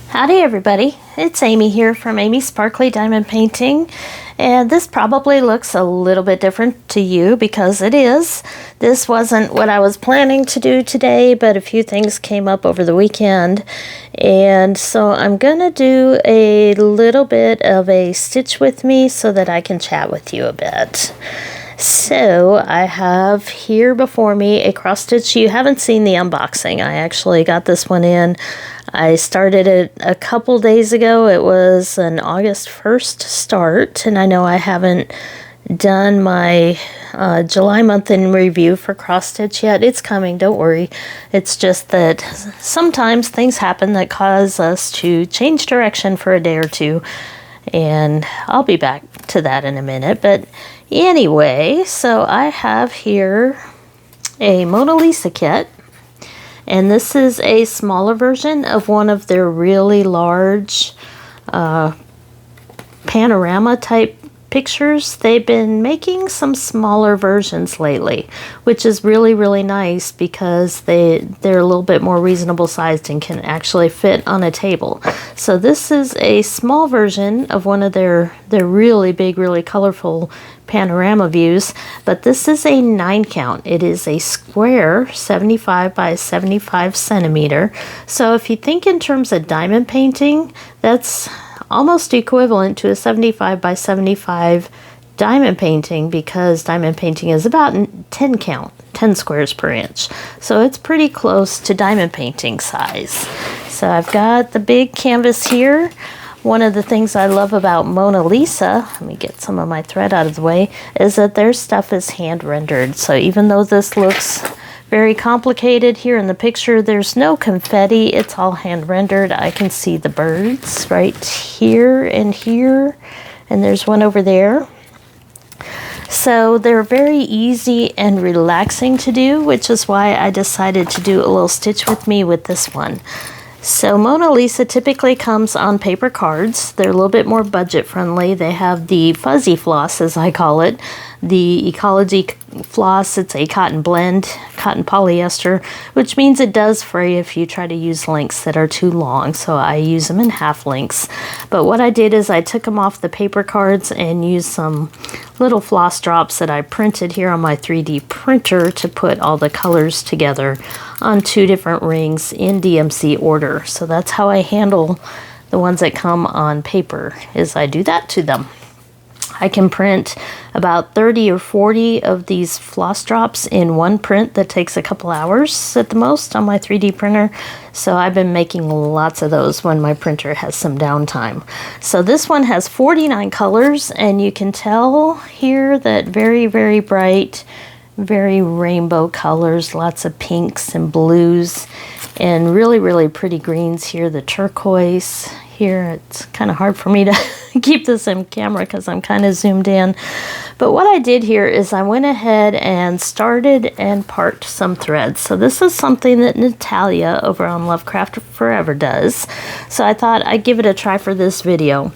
Howdy everybody, it's Amy here from Amy's Sparkly Diamond Painting, and this probably looks a little bit different to you because it is. This wasn't what I was planning to do today, but a few things came up over the weekend, and so I'm gonna do a little bit of a stitch with me so that I can chat with you a bit. So I have here before me a cross stitch. You haven't seen the unboxing. I actually got this one in. I started it a couple days ago. It was an August 1st start, and I know I haven't done my July month in review for cross stitch yet. It's coming, don't worry. It's just that sometimes things happen that cause us to change direction for a day or two, and I'll be back to that in a minute. But anyway, so I have here a Mona Lisa kit, and this is a smaller version of one of their really large panorama type pictures. They've been making some smaller versions lately, which is really, really nice because they're a little bit more reasonable sized and can actually fit on a table. So this is a small version of one of their really big, really colorful panorama views, but this is a 9 count. It is a square 75 by 75 centimeter. So if you think in terms of diamond painting, that's almost equivalent to a 75 by 75 diamond painting, because diamond painting is about 10 count, 10 squares per inch. So it's pretty close to diamond painting size. So I've got the big canvas here. One of the things I love about Mona Lisa, let me get some of my thread out of the way, is that their stuff is hand rendered. So even though this looks very complicated here in the picture, there's no confetti, it's all hand rendered. I can see the birds right here, and there's one over there. So they're very easy and relaxing to do, which is why I decided to do a little stitch with me with this one. So Mona Lisa typically comes on paper cards. They're a little bit more budget friendly. They have the fuzzy floss, as I call it, the ecology floss. It's a cotton blend, cotton polyester, which means it does fray if you try to use lengths that are too long. So I use them in half lengths. But what I did is I took them off the paper cards and used some little floss drops that I printed here on my 3D printer to put all the colors together on 2 different rings in DMC order. So that's how I handle the ones that come on paper, is I do that to them. I can print about 30 or 40 of these floss drops in one print that takes a couple hours at the most on my 3D printer. So I've been making lots of those when my printer has some downtime. So this one has 49 colors, and you can tell here that very, very bright, very rainbow colors, lots of pinks and blues, and really, really pretty greens here. The turquoise here, it's kind of hard for me to keep this in camera because I'm kind of zoomed in. But what I did here is I went ahead and started and parked some threads. So this is something that Natalia over on Lovecraft Forever does. So I thought I'd give it a try for this video.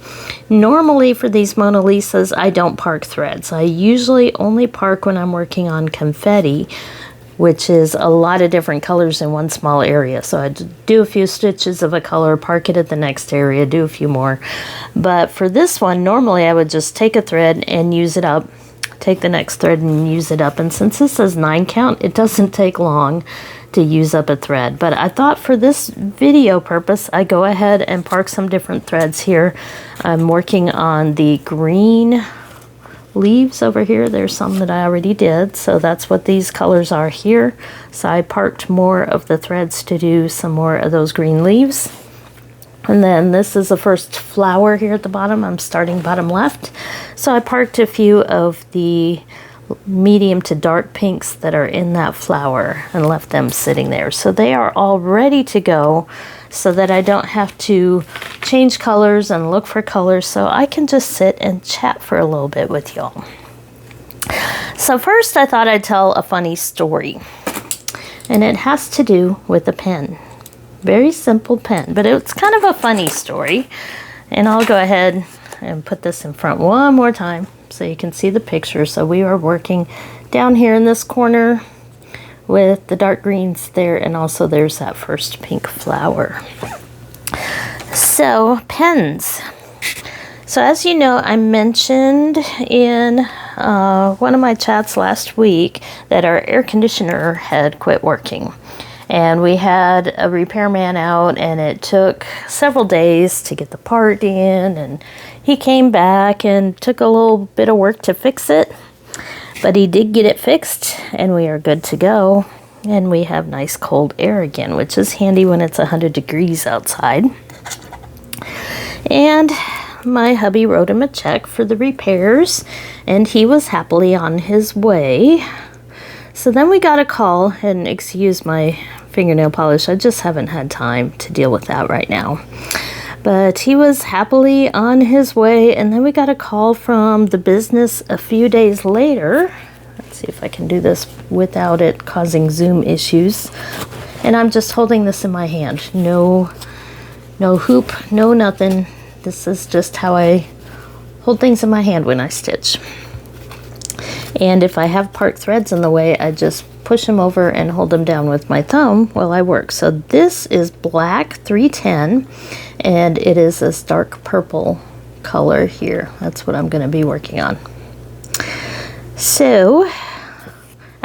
Normally for these Mona Lisas, I don't park threads. I usually only park when I'm working on confetti, which is a lot of different colors in one small area. So I do a few stitches of a color, park it at the next area, do a few more. But for this one, normally I would just take a thread and use it up, take the next thread and use it up. And since this says 9 count, it doesn't take long to use up a thread. But I thought for this video purpose, I go ahead and park some different threads here. I'm working on the green leaves over here. There's some that I already did, so that's what these colors are here. So I parked more of the threads to do some more of those green leaves. And then this is the first flower here at the bottom. I'm starting bottom left. So I parked a few of the medium to dark pinks that are in that flower and left them sitting there. So they are all ready to go, so that I don't have to change colors and look for colors, so I can just sit and chat for a little bit with y'all. So first I thought I'd tell a funny story, and it has to do with a pen. Very simple pen, but it's kind of a funny story. And I'll go ahead and put this in front one more time so you can see the picture. So we are working down here in this corner with the dark greens there, and also there's that first pink flower. So, pens. So as you know, I mentioned in one of my chats last week that our air conditioner had quit working. And we had a repairman out, and it took several days to get the part in, and he came back and took a little bit of work to fix it. But he did get it fixed, and we are good to go. And we have nice cold air again, which is handy when it's 100 degrees outside. And my hubby wrote him a check for the repairs, and he was happily on his way. So then we got a call, and excuse my fingernail polish, I just haven't had time to deal with that right now. But he was happily on his way, and then we got a call from the business a few days later. Let's see if I can do this without it causing Zoom issues. And I'm just holding this in my hand. No hoop, no nothing. This is just how I hold things in my hand when I stitch. And if I have part threads in the way, I just push them over and hold them down with my thumb while I work. So this is black 310, and it is this dark purple color here. That's what I'm going to be working on. So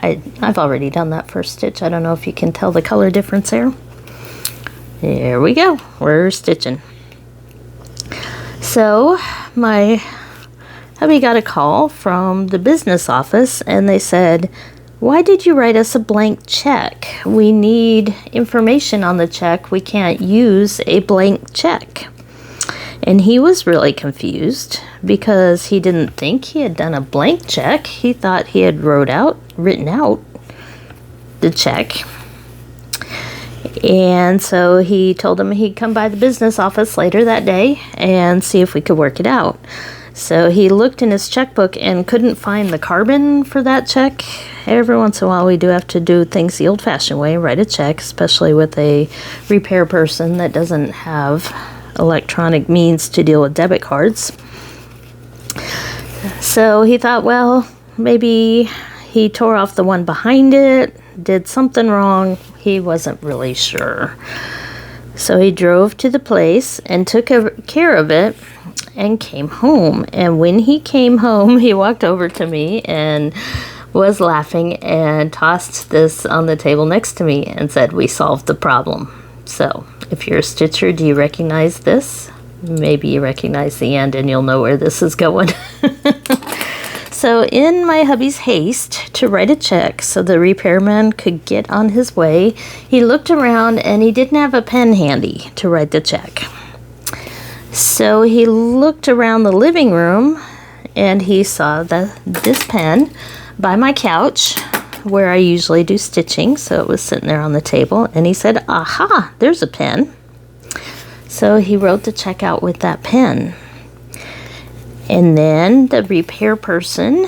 I've already done that first stitch. I don't know if you can tell the color difference there. There we go. We're stitching. So my hubby got a call from the business office, and they said, "Why did you write us a blank check? We need information on the check. We can't use a blank check." And he was really confused because he didn't think he had done a blank check. He thought he had written out the check. And so he told him he'd come by the business office later that day and see if we could work it out. So he looked in his checkbook and couldn't find the carbon for that check. Every once in a while we do have to do things the old-fashioned way, write a check, especially with a repair person that doesn't have electronic means to deal with debit cards. So he thought, well, maybe he tore off the one behind it, did something wrong. He wasn't really sure. So he drove to the place and took care of it and came home. And when he came home, he walked over to me and was laughing and tossed this on the table next to me and said, "We solved the problem." So if you're a stitcher, do you recognize this? Maybe you recognize the end and you'll know where this is going. So in my hubby's haste to write a check so the repairman could get on his way, he looked around and he didn't have a pen handy to write the check. So he looked around the living room and he saw this pen by my couch where I usually do stitching. So it was sitting there on the table, and he said, "Aha, there's a pen." So he wrote the check out with that pen. And then the repair person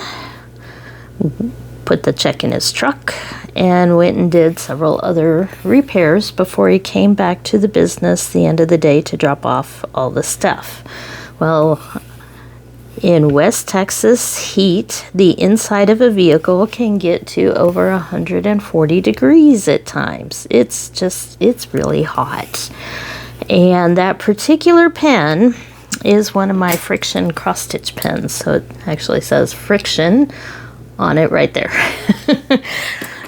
put the check in his truck and went and did several other repairs before he came back to the business the end of the day to drop off all the stuff. Well, in West Texas heat, the inside of a vehicle can get to over 140 degrees at times. It's really hot. And that particular pen is one of my friction cross stitch pens. So it actually says friction on it right there.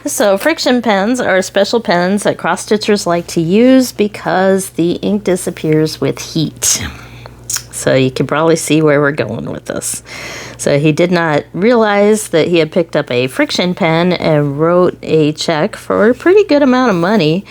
So friction pens are special pens that cross stitchers like to use because the ink disappears with heat. So you can probably see where we're going with this. So he did not realize that he had picked up a friction pen and wrote a check for a pretty good amount of money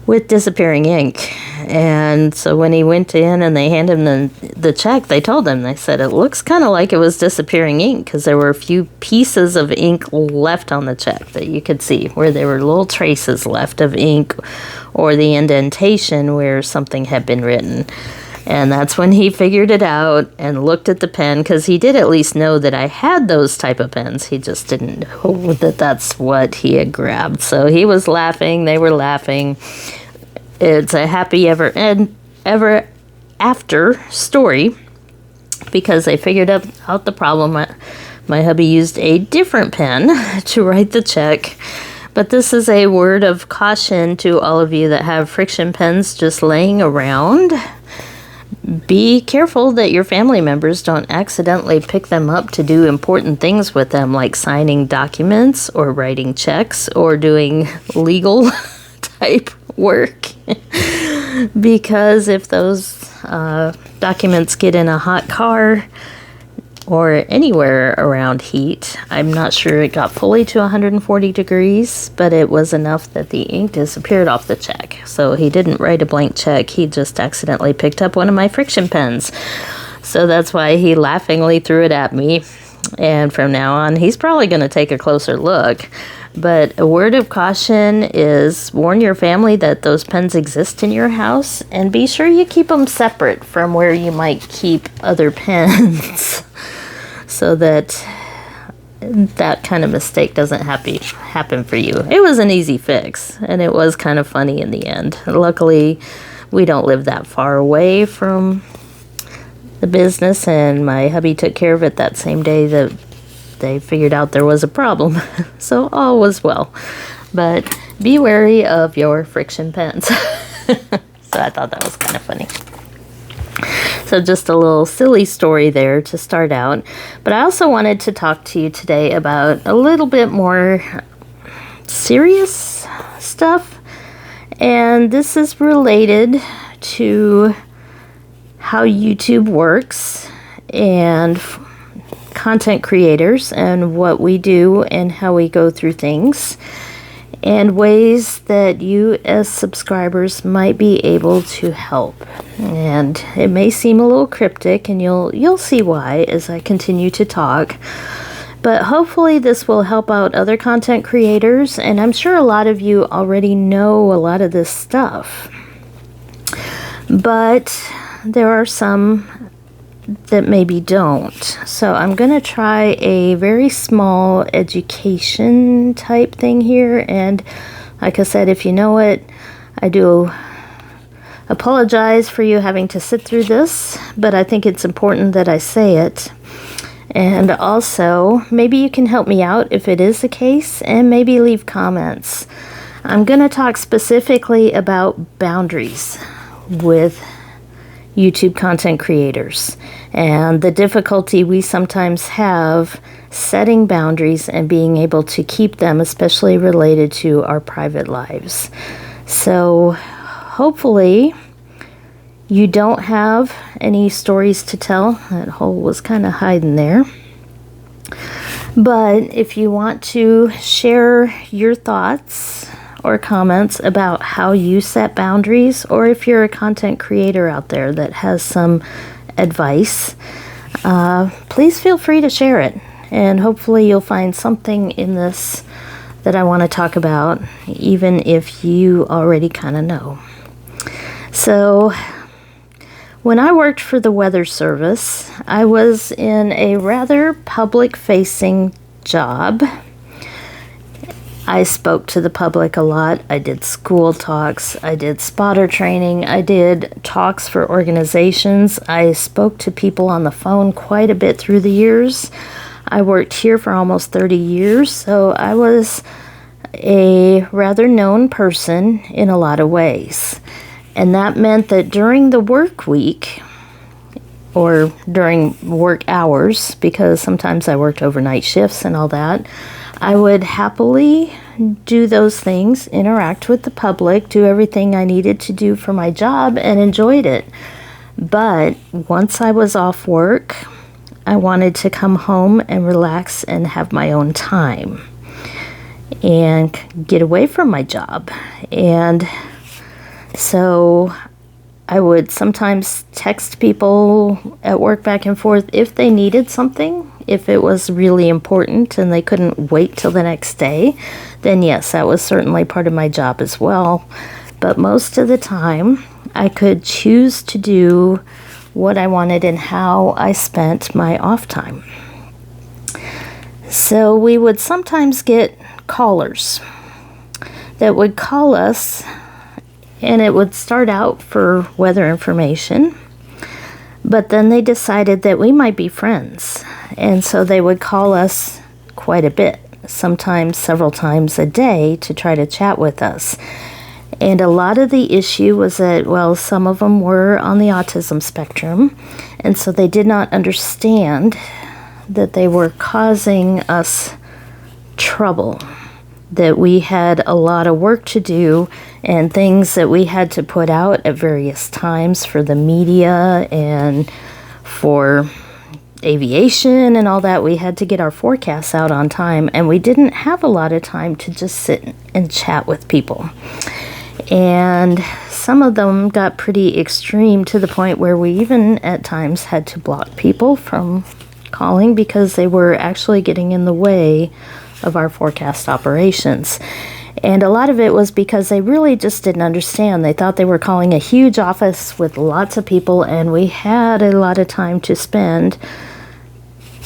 with disappearing ink. And so when he went in and they handed him the check, they told him, they said, "It looks kind of like it was disappearing ink," because there were a few pieces of ink left on the check that you could see where there were little traces left of ink or the indentation where something had been written. And that's when he figured it out and looked at the pen, because he did at least know that I had those type of pens. He just didn't know that that's what he had grabbed. So he was laughing. They were laughing. It's a happy ever after story because they figured out the problem. My hubby used a different pen to write the check. But this is a word of caution to all of you that have friction pens just laying around. Be careful that your family members don't accidentally pick them up to do important things with them, like signing documents or writing checks or doing legal type work. Because if those documents get in a hot car or anywhere around heat, I'm not sure it got fully to 140 degrees, but it was enough that the ink disappeared off the check. So he didn't write a blank check, he just accidentally picked up one of my friction pens. So that's why he laughingly threw it at me. And from now on, he's probably going to take a closer look. But a word of caution is warn your family that those pens exist in your house, and be sure you keep them separate from where you might keep other pens so that that kind of mistake doesn't happen for you. It was an easy fix, and it was kind of funny in the end. Luckily, we don't live that far away from the business, and my hubby took care of it that same day that they figured out there was a problem. So all was well. But be wary of your friction pens. So I thought that was kind of funny. So just a little silly story there to start out. But I also wanted to talk to you today about a little bit more serious stuff. And this is related to how YouTube works and content creators and what we do and how we go through things, and ways that you as subscribers might be able to help. And it may seem a little cryptic, and you'll see why as I continue to talk. But hopefully this will help out other content creators, and I'm sure a lot of you already know a lot of this stuff. But there are some that maybe don't. So I'm going to try a very small education type thing here. And like I said, if you know it, I do apologize for you having to sit through this, but I think it's important that I say it. And also, maybe you can help me out if it is the case, and maybe leave comments. I'm going to talk specifically about boundaries with YouTube content creators and the difficulty we sometimes have setting boundaries and being able to keep them, especially related to our private lives. So hopefully you don't have any stories to tell. That hole was kind of hiding there. But if you want to share your thoughts or comments about how you set boundaries, or if you're a content creator out there that has some advice, please feel free to share it. And hopefully you'll find something in this that I want to talk about, even if you already kind of know. So when I worked for the Weather Service, I was in a rather public-facing job. I spoke to the public a lot. I did school talks. I did spotter training. I did talks for organizations. I spoke to people on the phone quite a bit through the years. I worked here for almost 30 years, so I was a rather known person in a lot of ways. And that meant that during the work week, or during work hours, because sometimes I worked overnight shifts and all that, I would happily do those things, interact with the public, do everything I needed to do for my job, and enjoyed it. But once I was off work, I wanted to come home and relax and have my own time and get away from my job. And so I would sometimes text people at work back and forth if they needed something. If it was really important and they couldn't wait till the next day, then yes, that was certainly part of my job as well. But most of the time, I could choose to do what I wanted and how I spent my off time. So we would sometimes get callers that would call us, and it would start out for weather information, but then they decided that we might be friends. And so they would call us quite a bit, sometimes several times a day, to try to chat with us. And a lot of the issue was that, well, some of them were on the autism spectrum, and so they did not understand that they were causing us trouble, that we had a lot of work to do and things that we had to put out at various times for the media and for aviation and all that. We had to get our forecasts out on time, and we didn't have a lot of time to just sit and chat with people. And some of them got pretty extreme to the point where we even at times had to block people from calling because they were actually getting in the way of our forecast operations. And a lot of it was because they really just didn't understand. They thought they were calling a huge office with lots of people, and we had a lot of time to spend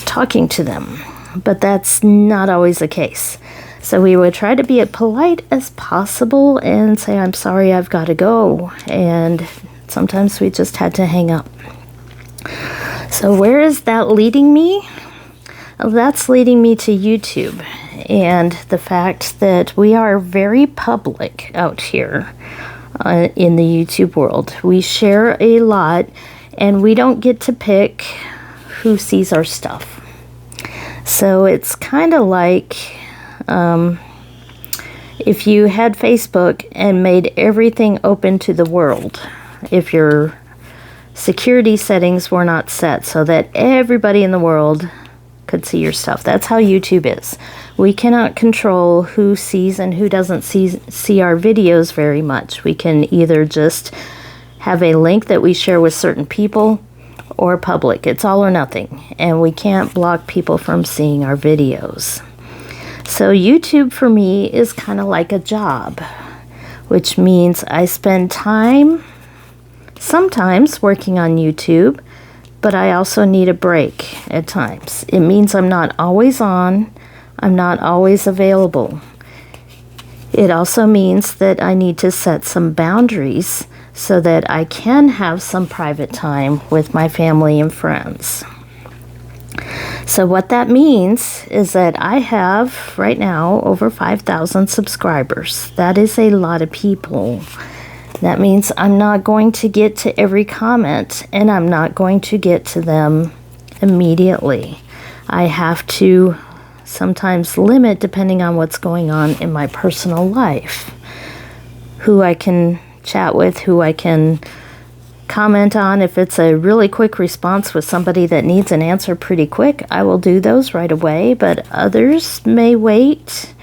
talking to them. But that's not always the case. So we would try to be as polite as possible and say, I'm sorry, I've got to go. And sometimes we just had to hang up. So where is that leading me? Well, that's leading me to YouTube and the fact that we are very public out here in the YouTube world. We share a lot, and we don't get to pick who sees our stuff. So it's kind of like if you had Facebook and made everything open to the world, if your security settings were not set so that everybody in the world could see your stuff. That's how YouTube is. We cannot control who sees and who doesn't see our videos very much. We can either just have a link that we share with certain people or public. It's all or nothing. And we can't block people from seeing our videos. So YouTube for me is kind of like a job, which means I spend time sometimes working on YouTube, but I also need a break at times. It means I'm not always on, I'm not always available. It also means that I need to set some boundaries so that I can have some private time with my family and friends. So what that means is that I have right now over 5,000 subscribers. That is a lot of people. That means I'm not going to get to every comment, and I'm not going to get to them immediately. I have to sometimes limit, depending on what's going on in my personal life, who I can chat with, who I can comment on. If it's a really quick response with somebody that needs an answer pretty quick, I will do those right away, but others may wait.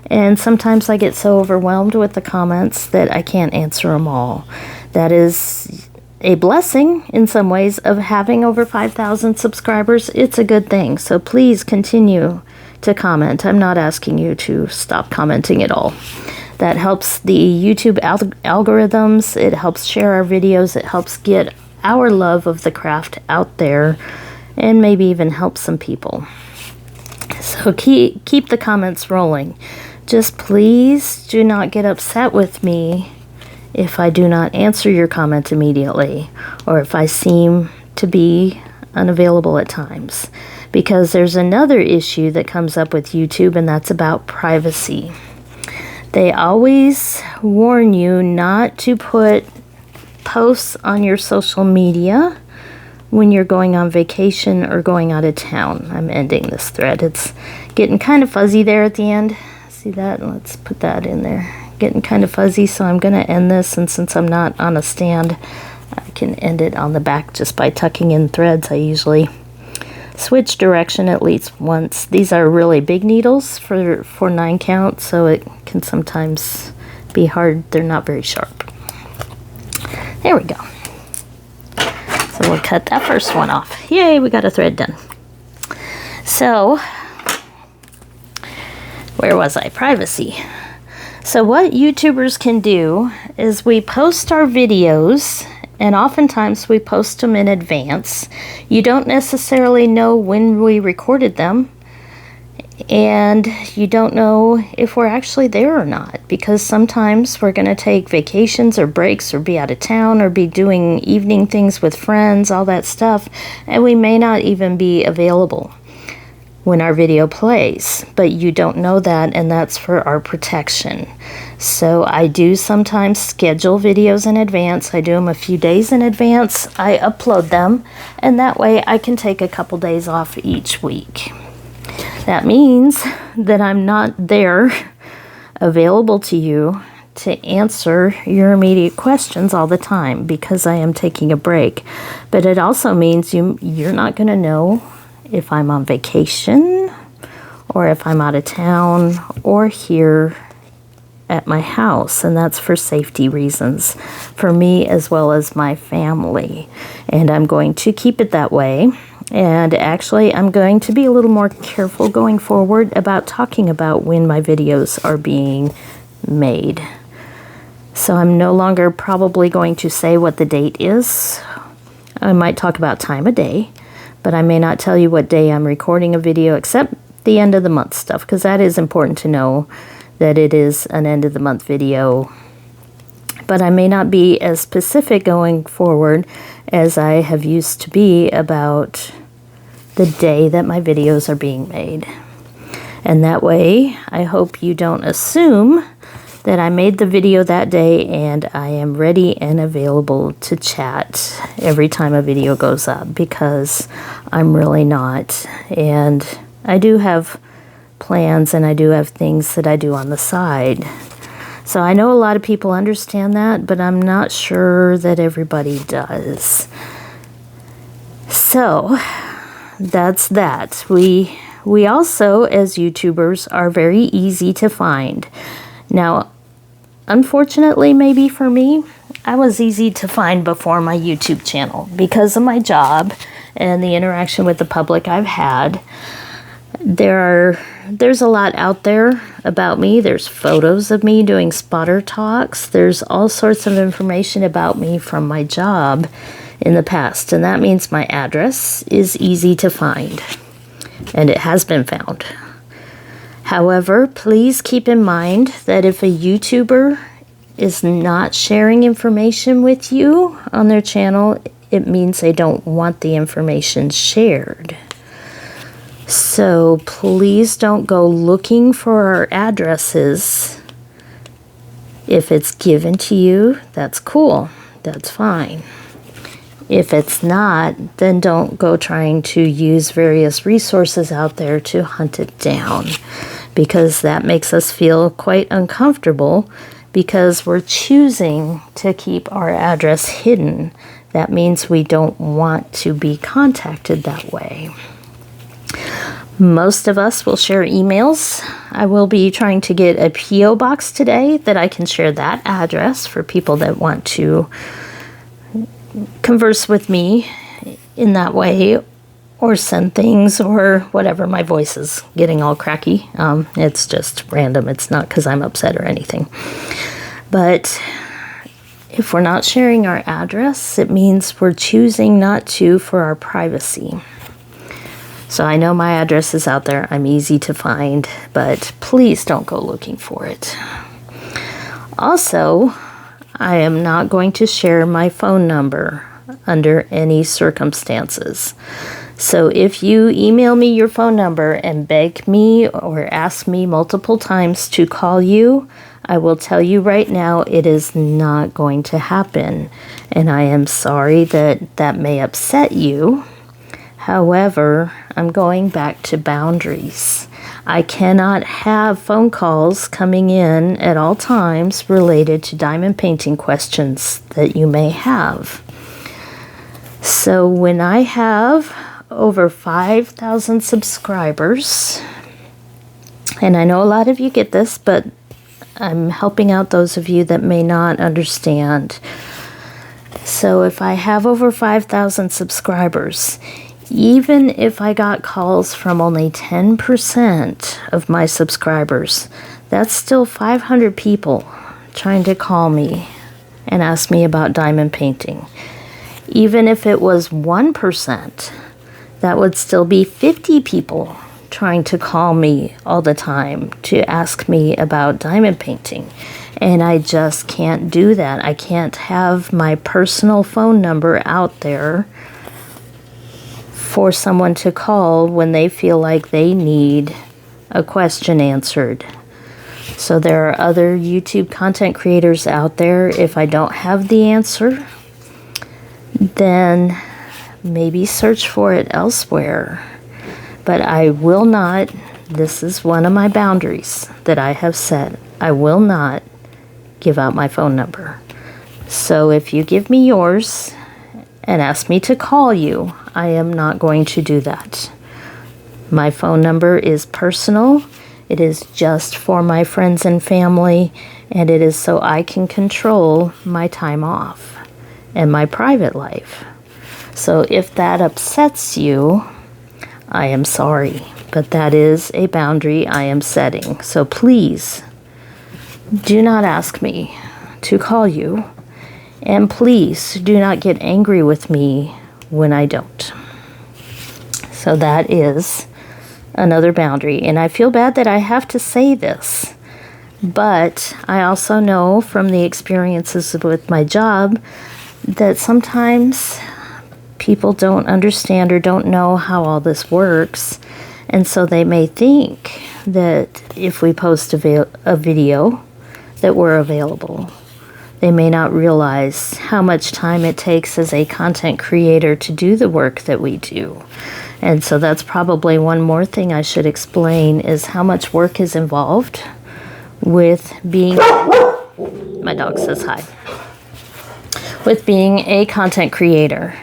And sometimes I get so overwhelmed with the comments that I can't answer them all. That is a blessing in some ways of having over 5,000 subscribers. It's a good thing. So please continue to comment. I'm not asking you to stop commenting at all. That helps the YouTube algorithms. It helps share our videos. It helps get our love of the craft out there and maybe even help some people. So keep the comments rolling. Just please do not get upset with me if I do not answer your comment immediately or if I seem to be unavailable at times. Because there's another issue that comes up with YouTube, and that's about privacy. They always warn you not to put posts on your social media when you're going on vacation or going out of town. I'm ending this thread. It's getting kind of fuzzy there at the end. See that? Let's put that in there. Getting kind of fuzzy, so I'm going to end this, and since I'm not on a stand, I can end it on the back just by tucking in threads. I usually switch direction at least once. These are really big needles for 9 count, so it can sometimes be hard. They're not very sharp. There we go. So we'll cut that first one off. Yay, we got a thread done. So where was I? Privacy. So what YouTubers can do is we post our videos, and oftentimes we post them in advance. You don't necessarily know when we recorded them, and you don't know if we're actually there or not, because sometimes we're going to take vacations or breaks or be out of town or be doing evening things with friends, all that stuff, and we may not even be available when our video plays, but you don't know that, and that's for our protection. So I do sometimes schedule videos in advance. I do them a few days in advance. I upload them, and that way I can take a couple days off each week. That means that I'm not there available to you to answer your immediate questions all the time because I am taking a break. But it also means you're not going to know if I'm on vacation or if I'm out of town or here at my house, and that's for safety reasons for me as well as my family. And I'm going to keep it that way. And actually, I'm going to be a little more careful going forward about talking about when my videos are being made. So I'm no longer probably going to say what the date is. I might talk about time of day, but I may not tell you what day I'm recording a video except the end of the month stuff, because that is important to know that it is an end of the month video. But I may not be as specific going forward as I have used to be about the day that my videos are being made. And that way, I hope you don't assume that I made the video that day and I am ready and available to chat every time a video goes up, because I'm really not. And I do have plans and I do have things that I do on the side. So I know a lot of people understand that, but I'm not sure that everybody does. So that's that. We also, as YouTubers, are very easy to find. Now, unfortunately, maybe for me, I was easy to find before my YouTube channel because of my job and the interaction with the public I've had. There's a lot out there about me. There's photos of me doing spotter talks. There's all sorts of information about me from my job in the past, and that means my address is easy to find, and it has been found. However, please keep in mind that if a YouTuber is not sharing information with you on their channel, it means they don't want the information shared. So please don't go looking for our addresses. If it's given to you, that's cool. That's fine. If it's not, then don't go trying to use various resources out there to hunt it down, because that makes us feel quite uncomfortable because we're choosing to keep our address hidden. That means we don't want to be contacted that way. Most of us will share emails. I will be trying to get a P.O. box today that I can share that address for people that want to converse with me in that way, or send things or whatever. My voice is getting all cracky. It's just random. It's not because I'm upset or anything. But if we're not sharing our address, it means we're choosing not to for our privacy. So I know my address is out there. I'm easy to find, but please don't go looking for it. Also, I am not going to share my phone number under any circumstances. So if you email me your phone number and beg me or ask me multiple times to call you, I will tell you right now it is not going to happen. And I am sorry that that may upset you. However, I'm going back to boundaries. I cannot have phone calls coming in at all times related to diamond painting questions that you may have. So when I have over 5,000 subscribers, and I know a lot of you get this, but I'm helping out those of you that may not understand. So if I have over 5,000 subscribers, even if I got calls from only 10% of my subscribers, that's still 500 people trying to call me and ask me about diamond painting. Even if it was 1%, that would still be 50 people trying to call me all the time to ask me about diamond painting. And I just can't do that. I can't have my personal phone number out there for someone to call when they feel like they need a question answered. So there are other YouTube content creators out there. If I don't have the answer, then maybe search for it elsewhere. But I will not, this is one of my boundaries that I have set. I will not give out my phone number. So if you give me yours and ask me to call you, I am not going to do that. My phone number is personal. It is just for my friends and family, and it is so I can control my time off and my private life. So if that upsets you, I am sorry, but that is a boundary I am setting. So please do not ask me to call you, and please do not get angry with me when I don't. So that is another boundary, and I feel bad that I have to say this, but I also know from the experiences with my job that sometimes people don't understand or don't know how all this works, and so they may think that if we post a video that we're available. They may not realize how much time it takes as a content creator to do the work that we do. And so that's probably one more thing I should explain, is how much work is involved with being, my dog says hi, with being a content creator.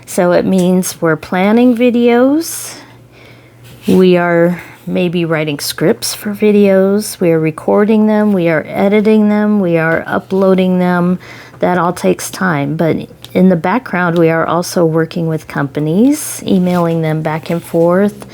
So it means we're planning videos, we are maybe writing scripts for videos, we are recording them, we are editing them, we are uploading them. That all takes time, but in the background we are also working with companies, emailing them back and forth,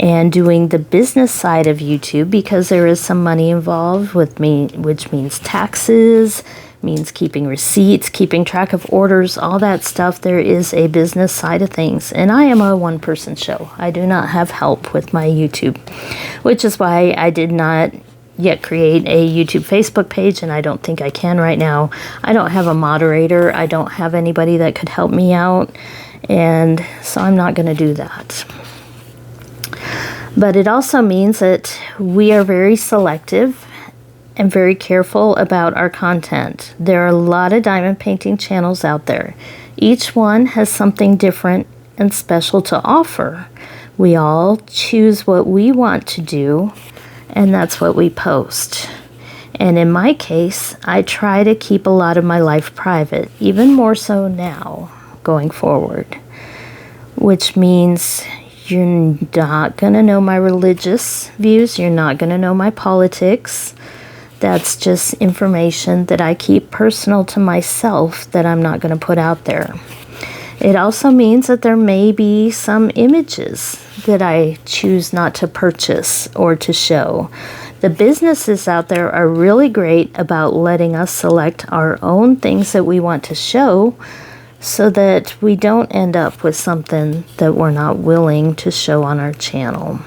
and doing the business side of YouTube, because there is some money involved with me, which means taxes, means keeping receipts, keeping track of orders, all that stuff. There is a business side of things, and I am a one-person show. I do not have help with my YouTube, which is why I did not yet create a YouTube Facebook page, and I don't think I can right now. I don't have a moderator. I don't have anybody that could help me out, and so I'm not going to do that. But it also means that we are very selective and very careful about our content. There are a lot of diamond painting channels out there. Each one has something different and special to offer. We all choose what we want to do, and that's what we post. And in my case, I try to keep a lot of my life private, even more so now, going forward. Which means you're not going to know my religious views, you're not going to know my politics. That's just information that I keep personal to myself that I'm not going to put out there. It also means that there may be some images that I choose not to purchase or to show. The businesses out there are really great about letting us select our own things that we want to show, so that we don't end up with something that we're not willing to show on our channel.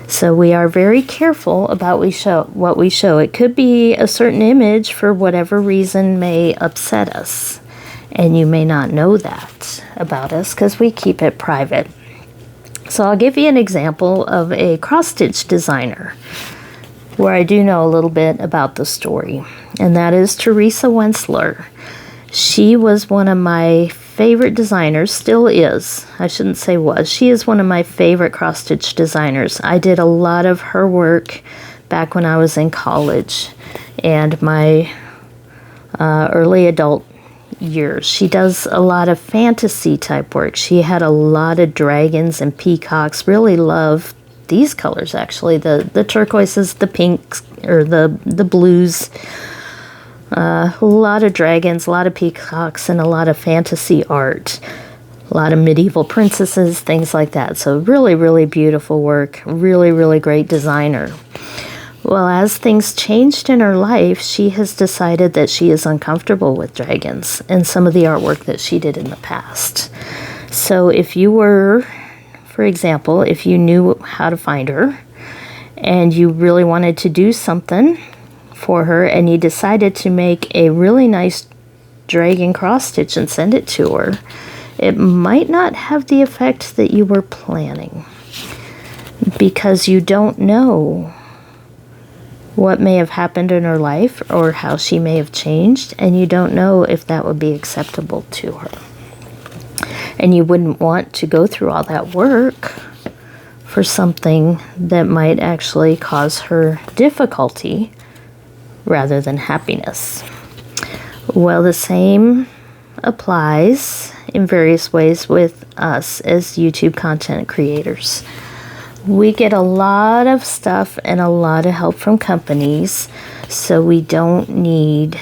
So we are very careful about what we show. It could be a certain image for whatever reason may upset us, and you may not know that about us because we keep it private. So I'll give you an example of a cross-stitch designer where I do know a little bit about the story, and that is Teresa Wensler. She was one of my favorite designers, still is. I shouldn't say was. She is one of my favorite cross-stitch designers. I did a lot of her work back when I was in college and my early adult years. She does a lot of fantasy type work. She had a lot of dragons and peacocks. Really love these colors, actually. The turquoises, the pinks, or the blues. A lot of dragons, a lot of peacocks, and a lot of fantasy art. A lot of medieval princesses, things like that. So really, really beautiful work. Really, really great designer. Well, as things changed in her life, she has decided that she is uncomfortable with dragons and some of the artwork that she did in the past. So if you were, for example, if you knew how to find her and you really wanted to do something for her and you decided to make a really nice dragon cross stitch and send it to her, it might not have the effect that you were planning, because you don't know what may have happened in her life or how she may have changed, and you don't know if that would be acceptable to her. And you wouldn't want to go through all that work for something that might actually cause her difficulty rather than happiness. Well, the same applies in various ways with us as YouTube content creators. We get a lot of stuff and a lot of help from companies, so we don't need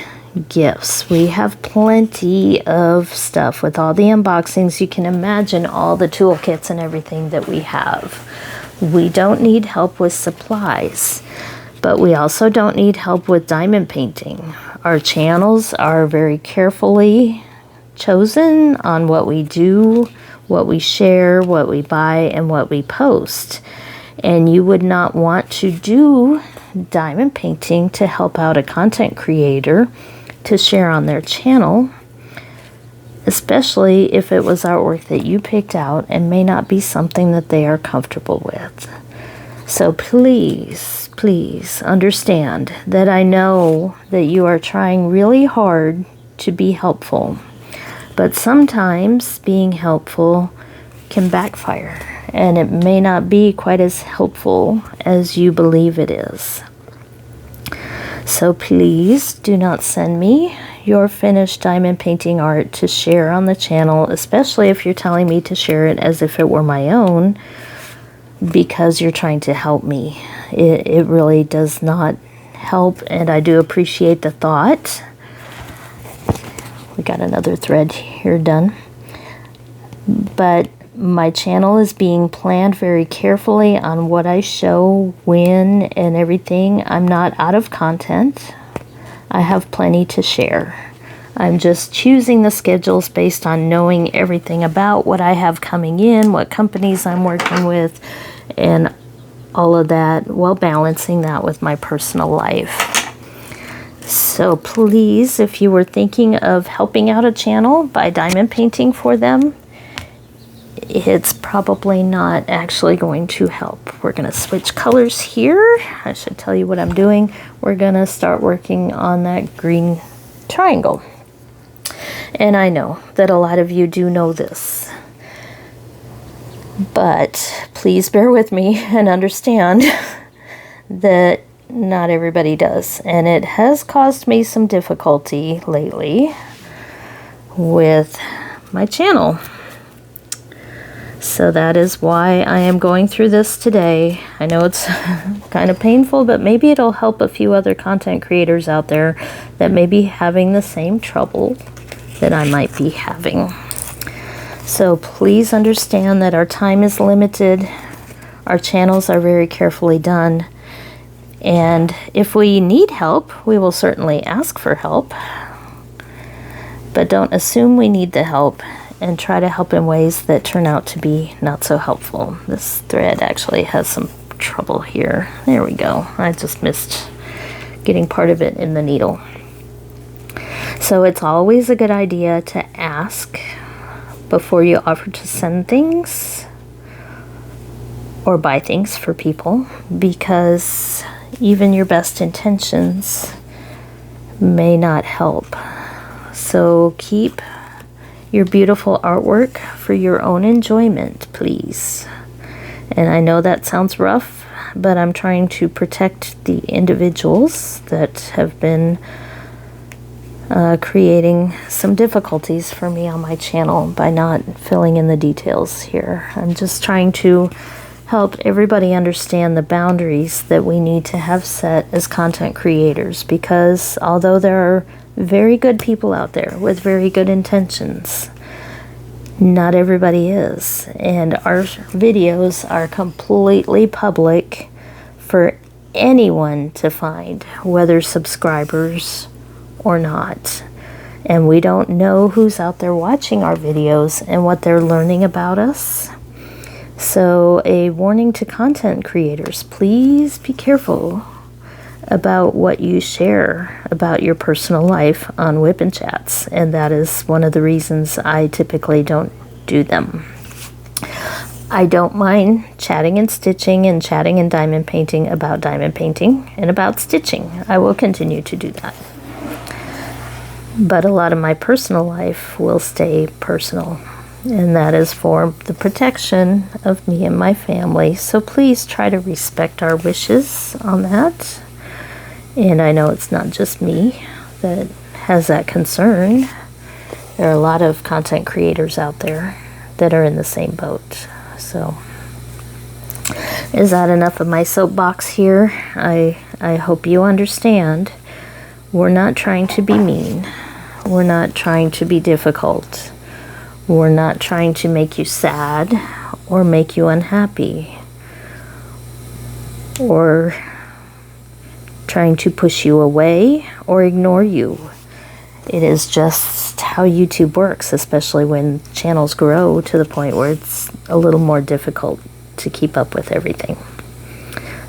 gifts. We have plenty of stuff with all the unboxings. You can imagine all the toolkits and everything that we have. We don't need help with supplies, but we also don't need help with diamond painting. Our channels are very carefully chosen on what we do, what we share, what we buy, and what we post. And you would not want to do diamond painting to help out a content creator to share on their channel, especially if it was artwork that you picked out and may not be something that they are comfortable with. So please, please understand that I know that you are trying really hard to be helpful, but sometimes being helpful can backfire, and it may not be quite as helpful as you believe it is. So please do not send me your finished diamond painting art to share on the channel, especially if you're telling me to share it as if it were my own, because you're trying to help me. It really does not help, and I do appreciate the thought. We got another thread here done. But my channel is being planned very carefully on what I show, when, and everything. I'm not out of content. I have plenty to share. I'm just choosing the schedules based on knowing everything about what I have coming in, what companies I'm working with, and all of that, while balancing that with my personal life. So please, if you were thinking of helping out a channel by diamond painting for them, it's probably not actually going to help. We're going to switch colors here. I should tell you what I'm doing. We're going to start working on that green triangle. And I know that a lot of you do know this, but please bear with me and understand that not everybody does. And it has caused me some difficulty lately with my channel. So that is why I am going through this today. I know it's kind of painful, but maybe it'll help a few other content creators out there that may be having the same trouble that I might be having. So please understand that our time is limited. Our channels are very carefully done. And if we need help, we will certainly ask for help. But don't assume we need the help, and try to help in ways that turn out to be not so helpful. This thread actually has some trouble here. There we go. I just missed getting part of it in the needle. So it's always a good idea to ask before you offer to send things or buy things for people, because even your best intentions may not help. So keep your beautiful artwork for your own enjoyment, please. And I know that sounds rough, but I'm trying to protect the individuals that have been creating some difficulties for me on my channel by not filling in the details here. I'm just trying to help everybody understand the boundaries that we need to have set as content creators, because although there are very good people out there with very good intentions, not everybody is. And our videos are completely public for anyone to find, whether subscribers or not. And we don't know who's out there watching our videos and what they're learning about us. So a warning to content creators: please be careful about what you share about your personal life on Whip and Chats, and that is one of the reasons I typically don't do them. I don't mind chatting and stitching and chatting and diamond painting about diamond painting and about stitching. I will continue to do that. But a lot of my personal life will stay personal, and that is for the protection of me and my family. So please try to respect our wishes on that. And I know it's not just me that has that concern. There are a lot of content creators out there that are in the same boat. So is that enough of my soapbox here? I hope you understand. We're not trying to be mean. We're not trying to be difficult. We're not trying to make you sad or make you unhappy or trying to push you away or ignore you. It is just how YouTube works, especially when channels grow to the point where it's a little more difficult to keep up with everything.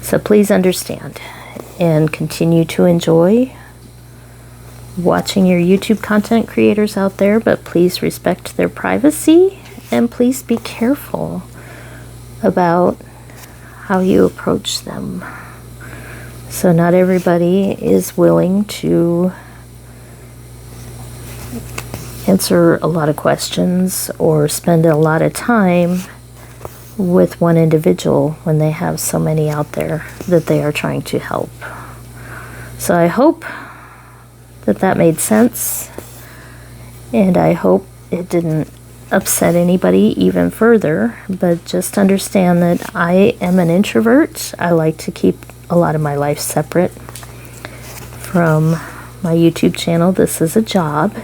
So please understand and continue to enjoy watching your YouTube content creators out there, but please respect their privacy and please be careful about how you approach them. So not everybody is willing to answer a lot of questions or spend a lot of time with one individual when they have so many out there that they are trying to help. So I hope that made sense, and I hope it didn't upset anybody even further, but just understand that I am an introvert. I like to keep a lot of my life separate from my YouTube channel. This is a job,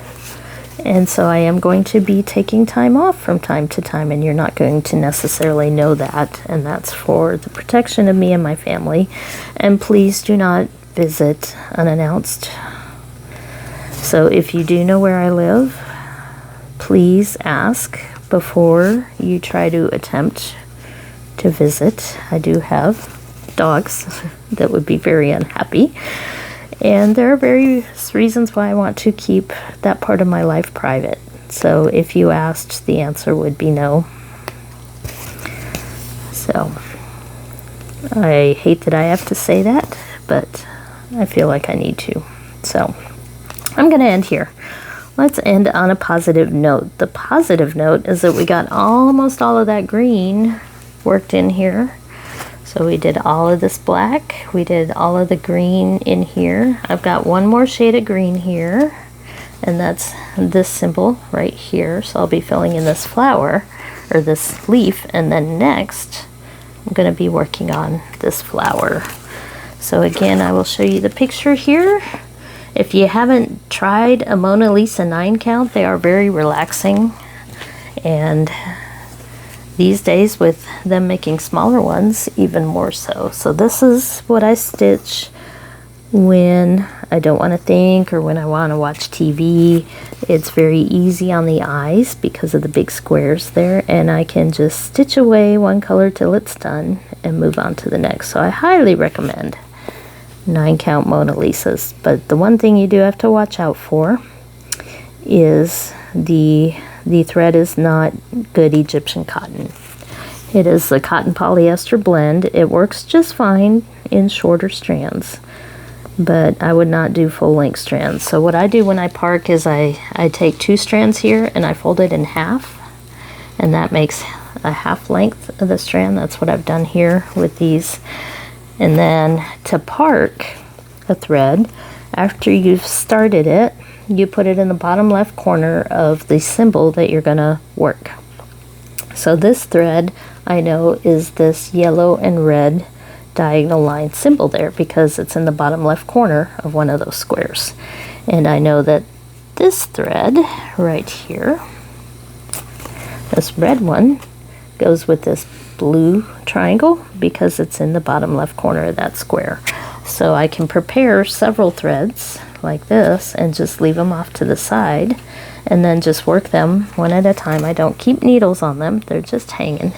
and so I am going to be taking time off from time to time, and you're not going to necessarily know that, and that's for the protection of me and my family. And please do not visit unannounced. So if you do know where I live, please ask before you try to attempt to visit. I do have dogs that would be very unhappy, and there are various reasons why I want to keep that part of my life private. So if you asked, the answer would be no. So I hate that I have to say that, but I feel like I need to. So I'm going to end here. Let's end on a positive note. The positive note is that we got almost all of that green worked in here. So we did all of this black. We did all of the green in here. I've got one more shade of green here, and that's this symbol right here. So I'll be filling in this flower, or this leaf, and then next I'm going to be working on this flower. So again, I will show you the picture here. If you haven't tried a Mona Lisa 9 count, they are very relaxing. And these days with them making smaller ones, even more so. So this is what I stitch when I don't want to think or when I want to watch TV. It's very easy on the eyes because of the big squares there, and I can just stitch away one color till it's done and move on to the next. So I highly recommend 9 count Mona Lisas. But the one thing you do have to watch out for is the thread is not good Egyptian cotton. It is a cotton polyester blend. It works just fine in shorter strands, but I would not do full length strands. So what I do when I park is I take 2 strands here and I fold it in half, and that makes a half length of the strand. That's what I've done here with these. And then to park a thread, after you've started it, you put it in the bottom left corner of the symbol that you're going to work. So this thread, I know, is this yellow and red diagonal line symbol there because it's in the bottom left corner of one of those squares. And I know that this thread right here, this red one, goes with this blue triangle because it's in the bottom left corner of that square. So I can prepare several threads like this and just leave them off to the side and then just work them one at a time. I don't keep needles on them, they're just hanging.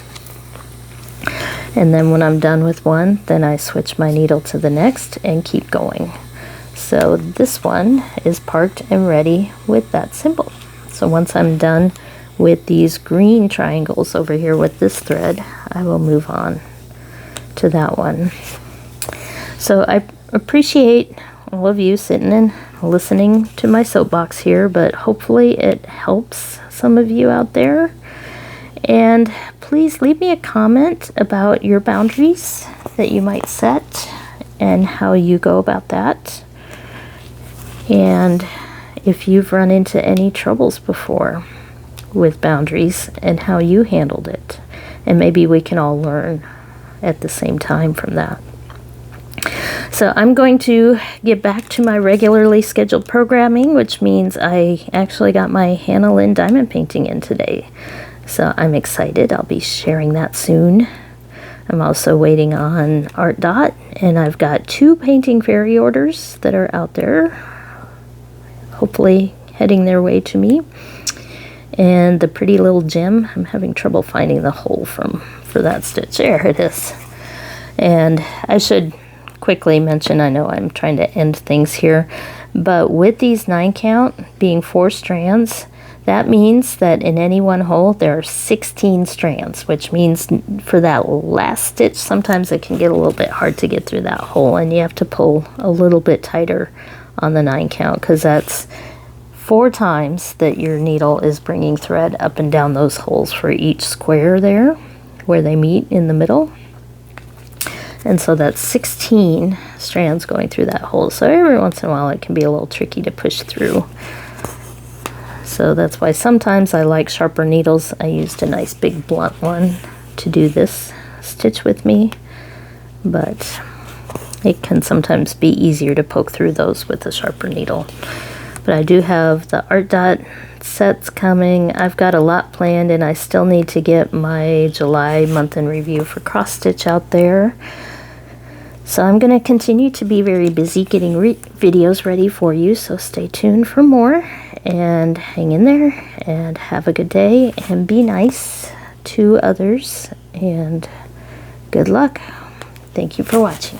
And then when I'm done with one, then I switch my needle to the next and keep going. So this one is parked and ready with that symbol. So once I'm done with these green triangles over here with this thread, I will move on to that one. So I appreciate all of you sitting and listening to my soapbox here, but hopefully it helps some of you out there. And please leave me a comment about your boundaries that you might set and how you go about that. And if you've run into any troubles before with boundaries and how you handled it. And maybe we can all learn at the same time from that. So I'm going to get back to my regularly scheduled programming, which means I actually got my Hannah Lynn diamond painting in today. So I'm excited. I'll be sharing that soon. I'm also waiting on Art Dot, and I've got 2 painting fairy orders that are out there, hopefully heading their way to me. And the pretty little gem, I'm having trouble finding the hole for that stitch. There it is. And I should quickly mention, I know I'm trying to end things here, but with these 9 count being 4 strands, that means that in any one hole there are 16 strands, which means for that last stitch, sometimes it can get a little bit hard to get through that hole, and you have to pull a little bit tighter on the 9 count, because that's 4 times that your needle is bringing thread up and down those holes for each square there where they meet in the middle. And so that's 16 strands going through that hole. So every once in a while it can be a little tricky to push through. So that's why sometimes I like sharper needles. I used a nice big blunt one to do this stitch with me, but it can sometimes be easier to poke through those with a sharper needle. But I do have the Art Dot sets coming. I've got a lot planned, and I still need to get my July month in review for cross stitch out there. So I'm going to continue to be very busy getting videos ready for you, so stay tuned for more, and hang in there, and have a good day, and be nice to others, and good luck. Thank you for watching.